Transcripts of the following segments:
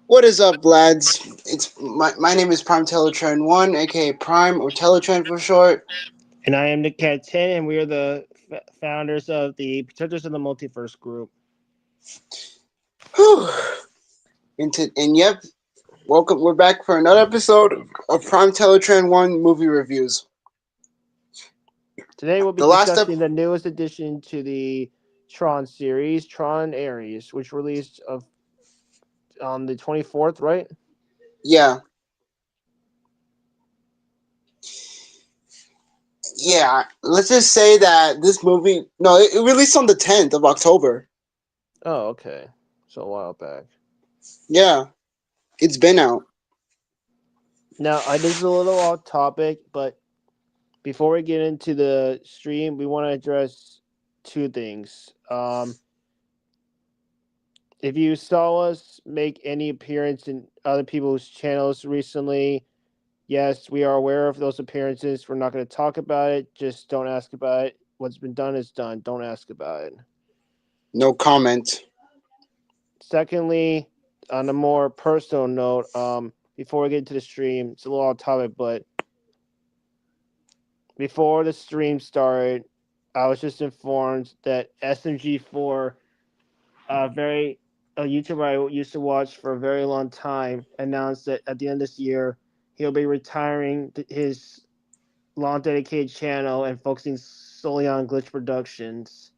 What is up, lads? It's my name is Prime-Teletraan-1, aka Prime or Teletran for short. And I am NickCat10, and we are the founders of the Protectors of the Multiverse group. Whew. And yep, welcome. We're back for another episode of Prime-Teletran-1 movie reviews. Today we'll be The last up, discussing the newest addition to the Tron series, Tron Ares, which released on the 24th, right? yeah, yeah. Let's just say that this movie, no, it released on the 10th of October. Oh, okay. So a while back. Yeah, it's been out. Now, this is a little off topic, but before we get into the stream, we want to address two things. If you saw us make any appearance in other people's channels recently, yes, we are aware of those appearances. We're not going to talk about it. Just don't ask about it. What's been done is done. Don't ask about it. No comment. Secondly, on a more personal note, before we get into the stream, it's a little off topic, but before the stream started, I was just informed that SMG4, a YouTuber I used to watch for a very long time, announced that at the end of this year he'll be retiring his long dedicated channel and focusing solely on glitch productions.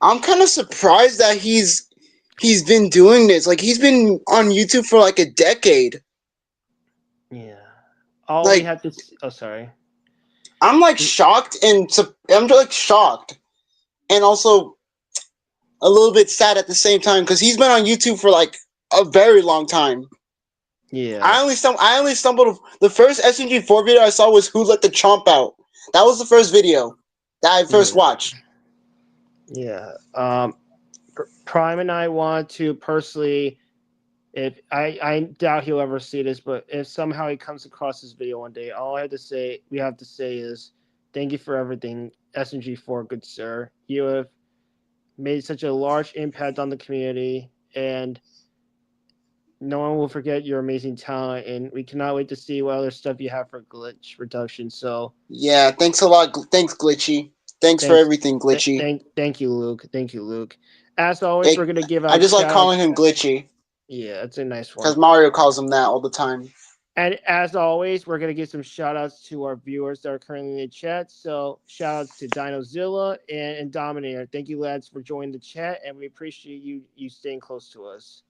I'm kind of surprised that he's been doing this. Like he's been on YouTube for like a decade. Yeah. All we Like have to. Oh, sorry. I'm like shocked and I'm like shocked and also a little bit sad at the same time because he's been on YouTube for like a very long time. Yeah. I only stumbled. The first SMG4 video I saw was "Who Let the Chomp Out." That was the first video that I first Yeah. watched. Yeah. Prime and I want to personally. If I doubt he'll ever see this, but if somehow he comes across this video one day, all we have to say is, thank you for everything, SMG4, good sir. You have made such a large impact on the community, and no one will forget your amazing talent. And we cannot wait to see what other stuff you have for glitch reduction. So, Yeah, thanks a lot. Thanks, Glitchy. Thanks for thanks, everything, Glitchy. thank you, Luke. Thank you, Luke. As always, It, we're gonna give I out just like shout calling outs. him Glitchy Yeah, it's a nice one. because Mario calls him that all the time. And as always, we're going to give some shout outs to our viewers that are currently in the chat. So, shout outs to Dinozilla and Dominator. Thank you, lads, for joining the chat, and we appreciate you staying close to us.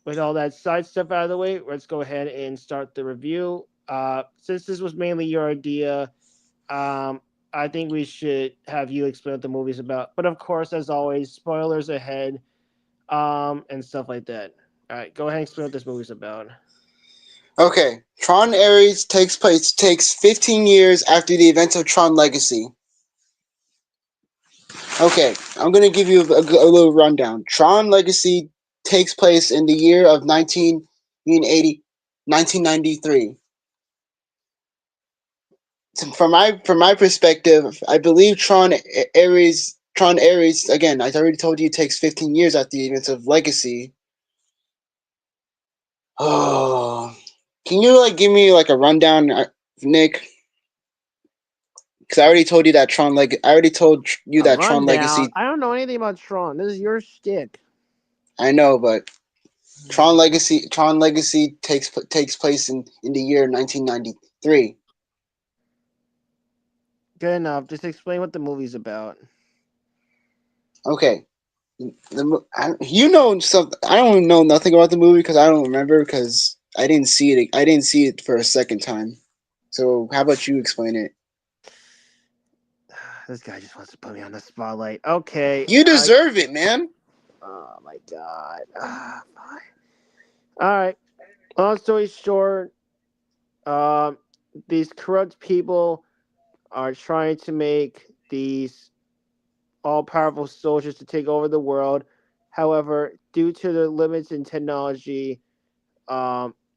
With all that side stuff out of the way, let's go ahead and start the review. Since this was mainly your idea, I think we should have you explain what the movie's about. But of course, as always, spoilers ahead, and stuff like that. All right, go ahead and explain what this movie's about. Okay, Tron Ares takes 15 years after the events of Tron Legacy. Okay, I'm gonna give you a little rundown. Tron Legacy takes place in the year of 1993. From my perspective, I believe Tron Ares again. I already told you it takes 15 years after the events of Legacy. Oh, can you like give me like a rundown, Nick? Because I already told you that I already told you A that Tron rundown. Legacy. I don't know anything about Tron. This is your shtick. I know, but Tron Legacy takes place in the year 1993. Good enough. Just explain what the movie's about. Okay, you know something. I don't know nothing about the movie because I don't remember because I didn't see it. I didn't see it for a second time. So how about you explain it? This guy just wants to put me on the spotlight. Okay. You deserve it, man. Oh my god. All right. Long story short, um, these corrupt people are trying to make these all-powerful soldiers to take over the world. However, due to the limits in technology,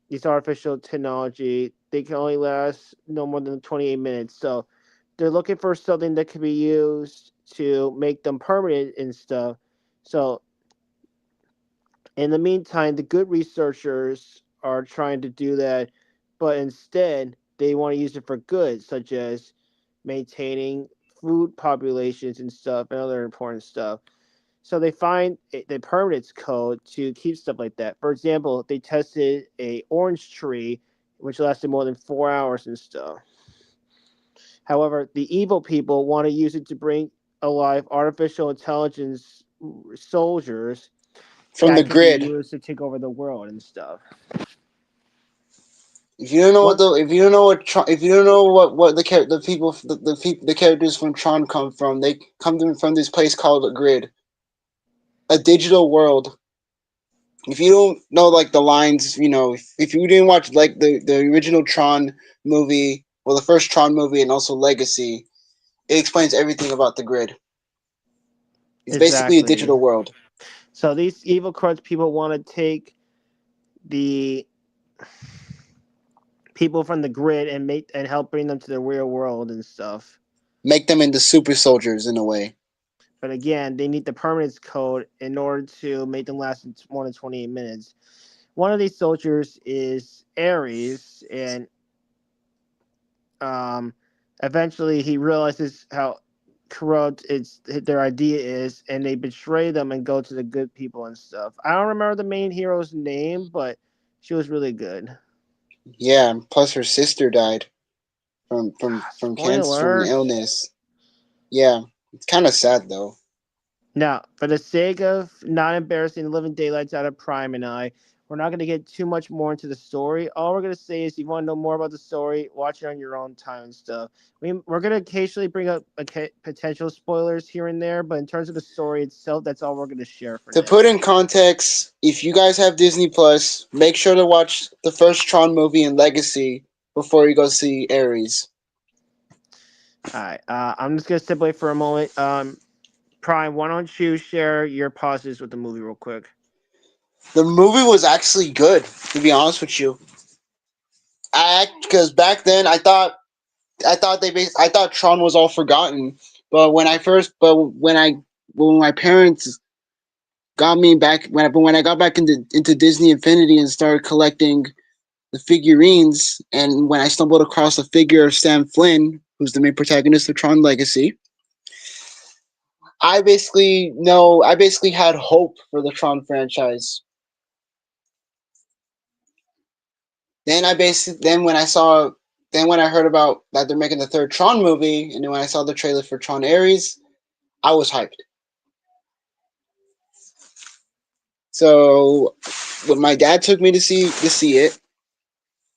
these artificial technology, they can only last no more than 28 minutes. So they're looking for something that can be used to make them permanent and stuff. So In the meantime, the good researchers are trying to do that, but instead they want to use it for good, such as maintaining food populations and stuff and other important stuff. So they find the permanence code to keep stuff like that. For example, they tested a orange tree which lasted more than 4 hours and stuff. However, the evil people want to use it to bring alive artificial intelligence soldiers From the that can be grid. used to take over the world and stuff. If you don't know what What? the, if you don't know what, if you don't know what the people, the characters from Tron come from, they come from this place called a grid, a digital world. If you don't know like the lines, if you didn't watch like the original Tron movie, well, the first Tron movie, and also Legacy, it explains everything about the grid. It's basically a Exactly. digital world. So these evil corrupt people want to take the people from the grid and make and help bring them to the real world and stuff. Make them into super soldiers in a way. But again, they need the permanence code in order to make them last more than 28 minutes. One of these soldiers is Ares, and um, eventually he realizes how corrupt their idea is, and they betray them and go to the good people and stuff. I don't remember the main hero's name, but she was really good. Yeah. Plus, her sister died from cancer, from an Spoilers. illness. Yeah, it's kind of sad though. Now, for the sake of not embarrassing the living daylights out of Prime and I, we're not going to get too much more into the story. All we're going to say is if you want to know more about the story, watch it on your own time and stuff. We're going to occasionally bring up potential spoilers here and there, but in terms of the story itself, that's all we're going to share for To now. put in context, if you guys have Disney Plus, make sure to watch the first Tron movie and Legacy before you go see Ares. All right. I'm just going to step away for a moment. Prime, why don't you share your pauses with the movie real quick? The movie was actually good, to be honest with you. Because back then I thought Tron was all forgotten, but when my parents got me back when I got back into Disney Infinity and started collecting the figurines, and when I stumbled across a figure of Sam Flynn, who's the main protagonist of Tron Legacy, I basically had hope for the Tron franchise. Then when I heard about that they're making the third Tron movie, and then when I saw the trailer for Tron Ares, I was hyped. So when my dad took me to see it,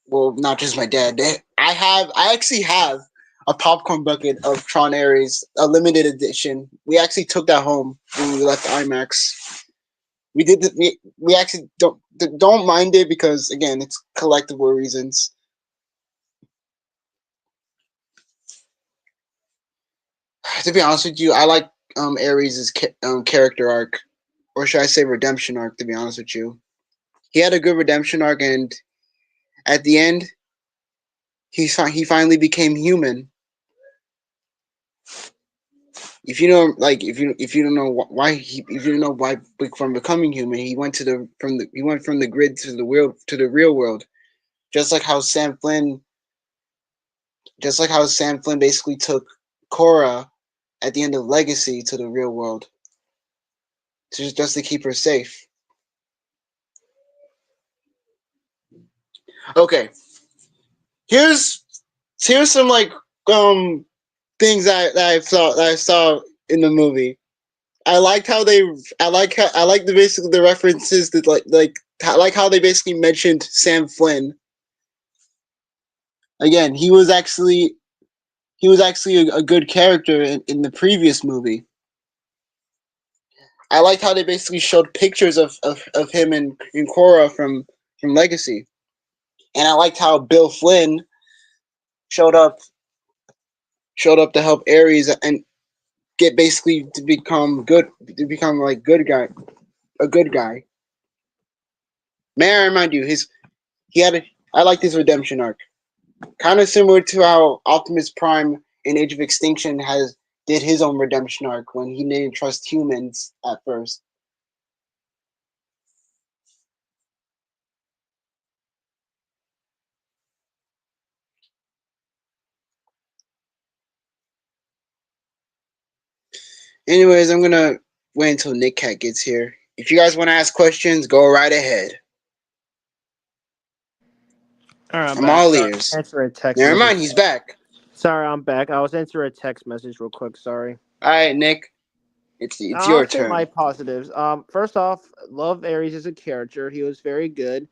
well, not just my dad. I actually have a popcorn bucket of Tron Ares, a limited edition. We actually took that home when we left IMAX. We did the, we actually don't mind it because again, it's collectible reasons. To be honest with you, I like Ares' character arc, or should I say redemption arc? To be honest with you, he had a good redemption arc, and at the end, he finally became human. If you don't know why if you don't know why from becoming human, he went from the grid to the real world, just like how Sam Flynn basically took Cora at the end of Legacy to the real world, just to keep her safe. Okay, here's some um things that I saw in the movie. I liked how they I like the basically the references that I like how they basically mentioned Sam Flynn. Again, he was actually a good character in the previous movie. I liked how they basically showed pictures of him and Cora from Legacy. And I liked how Bill Flynn showed up showed up to help Ares and get basically to become like good guy a good guy. May I remind you, he had a, I liked his redemption arc. Kind of similar to how Optimus Prime in Age of Extinction has did his own redemption arc when he didn't trust humans at first. Anyways, I'm gonna wait until NickCat gets here. If you guys want to ask questions, go right ahead. All right, I'm I'm back. all Sorry, ears. answer a text Never message. mind, he's back. Sorry, I'm back. I was answering a text message real quick. Sorry. All right, Nick, it's I'll your say my turn. positives. First off, love Ares as a character. He was very good.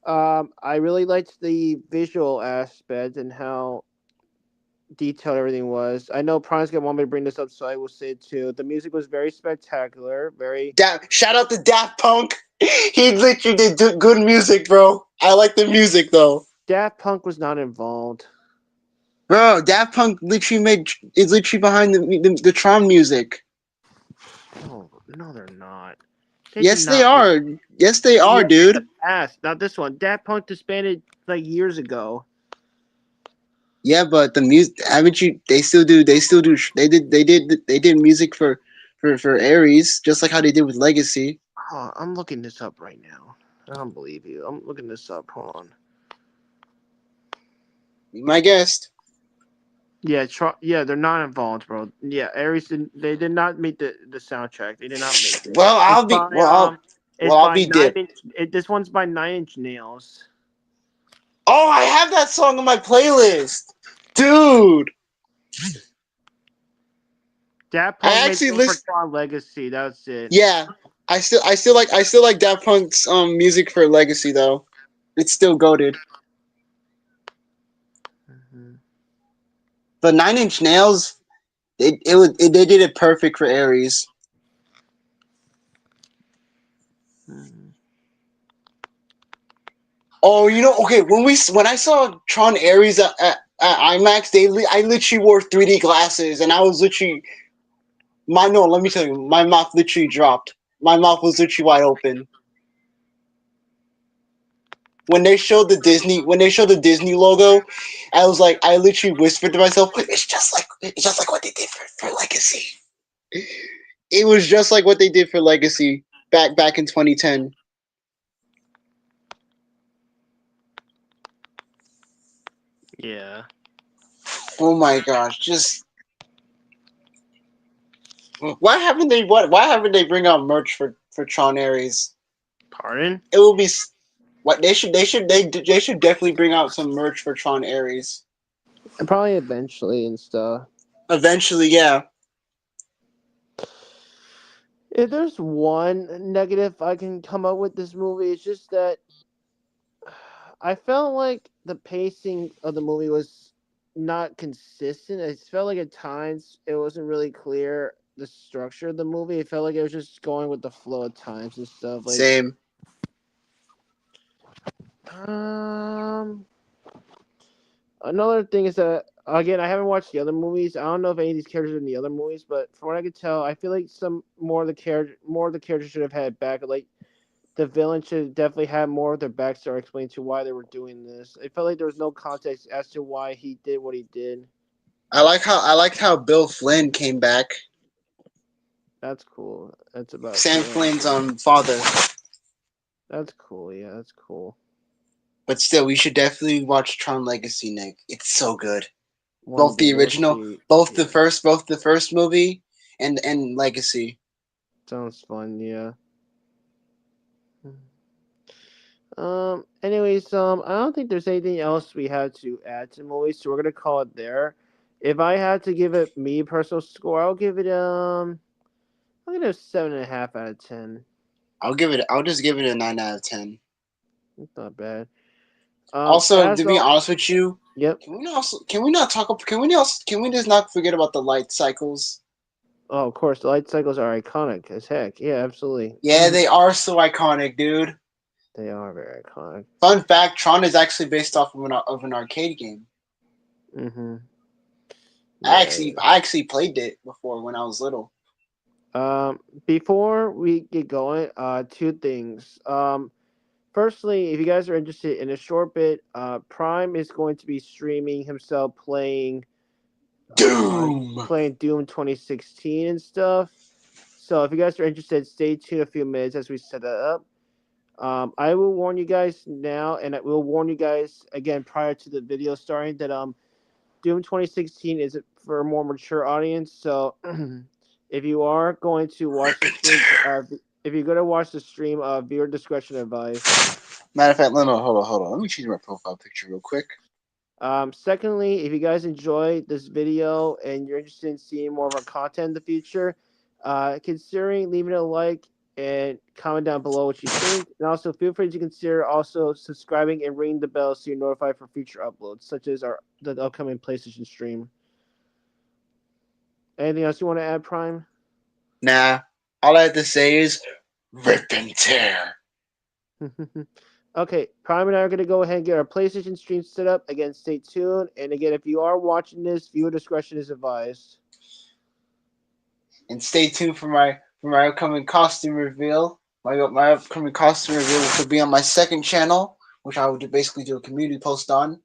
I really liked the visual aspect and how detailed everything was. I know Prime's gonna want me to bring this up, so I will say it too. The music was very spectacular. Very Shout out to Daft Punk. He literally did good music, bro. I like the music though. Daft Punk was not involved. Bro, Daft Punk literally is literally behind the Tron music. Oh no, they're not. They did Yes, they not make. are. Yes, they are, Yeah, in the dude. past, not this one. Daft Punk disbanded like years ago. Yeah, but the music, haven't you? They still do. They still do. They did music for Ares, just like how they did with Legacy. Oh, I'm looking this up right now. I don't believe you. I'm looking this up. Hold on. Be my guest. Yeah, yeah, they're not involved, bro. Yeah, Ares they did not make the soundtrack. They did not make it. Well, It's I'll be by um, it's I'll by be dipped. this one's by 9 Inch Nails. Oh, I have that song on my playlist, dude. Daft Punk I made actually one for listen. Tron Legacy. That's it. Yeah, I still like Daft Punk's music for Legacy though. It's still goaded. Mm-hmm. But 9 Inch Nails, they did it perfect for Ares. Mm-hmm. Oh, okay. When I saw Tron Ares at IMAX, I literally wore 3D glasses, and I was literally no. Let me tell you, my mouth literally dropped. My mouth was literally wide open when they showed the Disney logo. I literally whispered to myself, it's just like what they did for Legacy. It was just like what they did for Legacy back in 2010. Yeah. Oh my gosh, just why haven't they bring out merch for Tron Ares? Pardon? It will be what they should definitely bring out some merch for Tron Ares. And probably eventually and stuff. Eventually, yeah. If there's one negative I can come up with this movie, it's just that I felt like the pacing of the movie was not consistent. It felt like at times it wasn't really clear the structure of the movie. It felt like it was just going with the flow at times and stuff. Same. Um, another thing is that again, I haven't watched the other movies. I don't know if any of these characters are in the other movies, but from what I could tell, I feel like some more of the characters should have had back. Like the villain should definitely have more of their backstory explained to why they were doing this. It felt like there was no context as to why he did what he did. I liked how Bill Flynn came back. That's cool. That's about Sam the only Flynn's thing. father. That's cool. Yeah, that's cool. But still, we should definitely watch Tron Legacy, Nick. It's so good. One Both the day we'll original, see. Yeah, both the first movie and Legacy. sounds fun. Yeah. Anyways, I don't think there's anything else we had to add to the movie, so we're gonna call it there. If I had to give it me personal score, I'll give it a 7.5 out of 10. I'll just give it a 9 out of 10. It's not bad. Also, As to be all, honest with you, yep. can we just not forget about the light cycles? Oh, of course, the light cycles are iconic as heck. Yeah, absolutely. Yeah, they are so iconic, dude. They are very iconic. Fun fact: Tron is actually based off of an arcade game. Mm-hmm. Yeah. I actually played it before when I was little. Before we get going, two things. Firstly, if you guys are interested in a short bit, Prime is going to be streaming himself Doom. playing Doom 2016 and stuff. So if you guys are interested, stay tuned a few minutes as we set that up. I will warn you guys now, and I will warn you guys again prior to the video starting that Doom 2016 is for a more mature audience. So If you are going to watch the stream, if you're going to watch the stream, viewer discretion advised. Matter of fact, no, hold on. Let me change my profile picture real quick. Secondly, if you guys enjoy this video and you're interested in seeing more of our content in the future, considering leaving a like and comment down below what you think. And also feel free to consider also subscribing and ringing the bell so you're notified for future uploads, such as the upcoming PlayStation stream. Anything else you want to add, Prime? Nah, all I have to say is rip and tear. Okay, Prime and I are going to go ahead and get our PlayStation stream set up. Again, stay tuned. And again, if you are watching this, viewer discretion is advised. And stay tuned for my upcoming costume reveal. My upcoming costume reveal, which will be on my second channel, which I will basically do a community post on.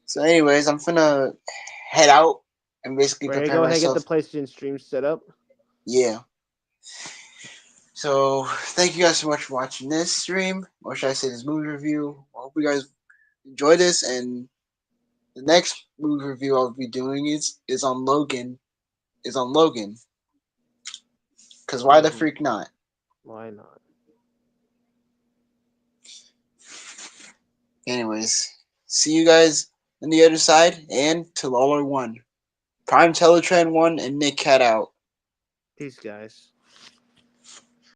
So, anyways, I'm finna head out and basically Ready to prepare go ahead and get myself. the PlayStation stream set up? Yeah. So, thank you guys so much for watching this stream, or should I say this movie review. I hope you guys enjoy this, and the next movie review I'll be doing is on Logan. Because why the freak not? Why not? Anyways, see you guys on the other side, and till all are one. Prime-Teletraan-1 and NickCat out. Peace, guys.